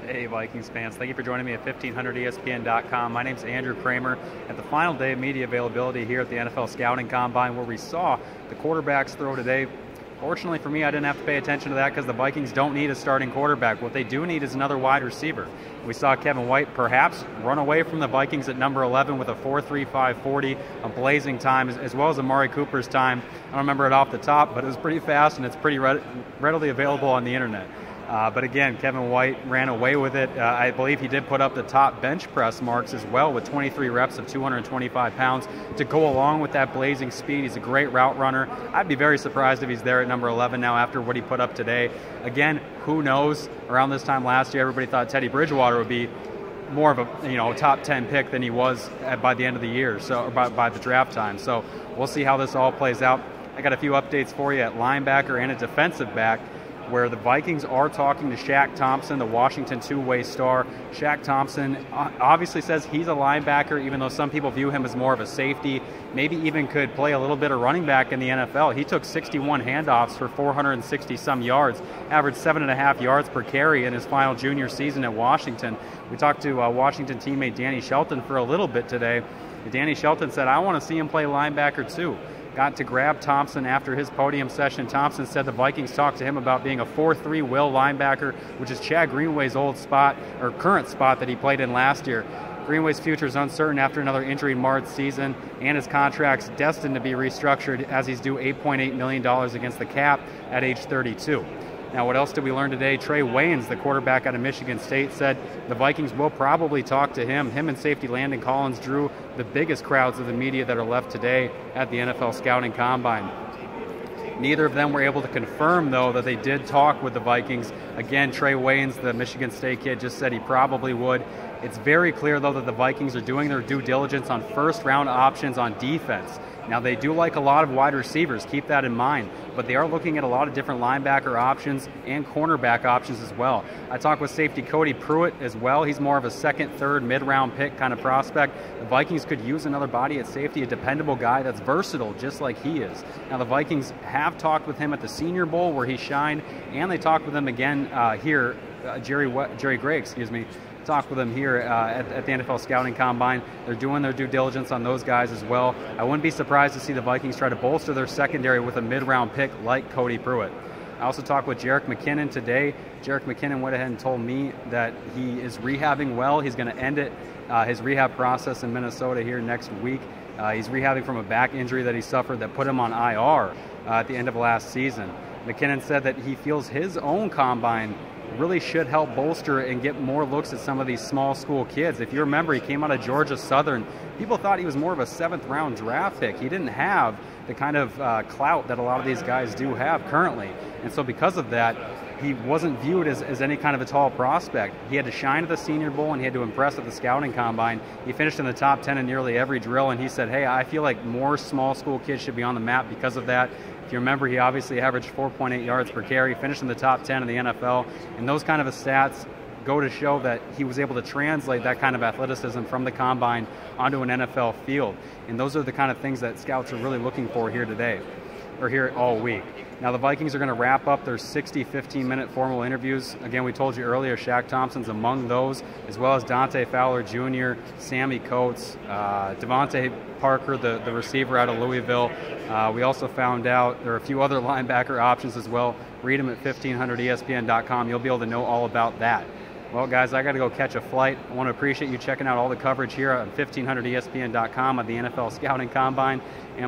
Hey Vikings fans, thank you for joining me at 1500ESPN.com. My name is Andrew Kramer at the final day of media availability here at the NFL Scouting Combine, where we saw the quarterbacks throw today. Fortunately for me, I didn't have to pay attention to that because the Vikings don't need a starting quarterback. What they do need is another wide receiver. We saw Kevin White perhaps run away from the Vikings at number 11 with a 4.3540, a blazing time, as well as Amari Cooper's time. I don't remember it off the top, but it was pretty fast and it's pretty readily available on the internet. But again, Kevin White ran away with it. I believe he did put up the top bench press marks as well with 23 reps of 225 pounds to go along with that blazing speed. He's a great route runner. I'd be very surprised if he's there at number 11 now after what he put up today. Again, who knows? Around this time last year, everybody thought Teddy Bridgewater would be more of a top 10 pick than he was by the end of the year, so by the draft time. So we'll see how this all plays out. I got a few updates for you at linebacker and a defensive back, where the Vikings are talking to Shaq Thompson, the Washington two-way star. Shaq Thompson obviously says he's a linebacker, even though some people view him as more of a safety, maybe even could play a little bit of running back in the NFL. He took 61 handoffs for 460-some yards, averaged 7.5 yards per carry in his final junior season at Washington. We talked to Washington teammate Danny Shelton for a little bit today. Danny Shelton said, "I want to see him play linebacker too." Got to grab Thompson after his podium session. Thompson said the Vikings talked to him about being a 4-3 will linebacker, which is Chad Greenway's old spot, or current spot that he played in last year. Greenway's future is uncertain after another injury-marred season, and his contract's destined to be restructured as he's due $8.8 million against the cap at age 32. Now, what else did we learn today? Trey Waynes, the quarterback out of Michigan State, said the Vikings will probably talk to him. Him and safety Landon Collins drew the biggest crowds of the media that are left today at the NFL Scouting Combine. Neither of them were able to confirm, though, that they did talk with the Vikings. Again, Trey Waynes, the Michigan State kid, just said he probably would. It's very clear, though, that the Vikings are doing their due diligence on first-round options on defense. Now, they do like a lot of wide receivers, keep that in mind, but they are looking at a lot of different linebacker options and cornerback options as well. I talked with safety Cody Pruitt as well. He's more of a second, third, mid-round pick kind of prospect. The Vikings could use another body at safety, a dependable guy that's versatile just like he is. Now, the Vikings have talked with him at the Senior Bowl where he shined, and they talked with him again here, Jerry Gray, talked with him here at the NFL Scouting Combine. They're doing their due diligence on those guys as well. I wouldn't be surprised to see the Vikings try to bolster their secondary with a mid-round pick like Cody Pruitt. I also talked with Jerick McKinnon today. Jerick McKinnon went ahead and told me that he is rehabbing well. He's going to end his rehab process in Minnesota here next week. He's rehabbing from a back injury that he suffered that put him on IR at the end of last season. McKinnon said that he feels his own combine really should help bolster and get more looks at some of these small school kids. If you remember, he came out of Georgia Southern. People thought he was more of a 7th-round draft pick. He didn't have the kind of clout that a lot of these guys do have currently. And so because of that, he wasn't viewed as any kind of a tall prospect. He had to shine at the Senior Bowl and he had to impress at the Scouting Combine. He finished in the top 10 in nearly every drill, and he said, "Hey, I feel like more small school kids should be on the map because of that." If you remember, he obviously averaged 4.8 yards per carry, finished in the top 10 in the NFL, and those kind of stats go to show that he was able to translate that kind of athleticism from the Combine onto an NFL field. And those are the kind of things that scouts are really looking for here today, or here all week. Now, the Vikings are going to wrap up their 60 15-minute formal interviews. Again, we told you earlier, Shaq Thompson's among those, as well as Dante Fowler Jr., Sammy Coates, Devontae Parker, the receiver out of Louisville. We also found out there are a few other linebacker options as well. Read them at 1500ESPN.com. You'll be able to know all about that. Well, guys, I got to go catch a flight. I want to appreciate you checking out all the coverage here on 1500ESPN.com of the NFL Scouting Combine. And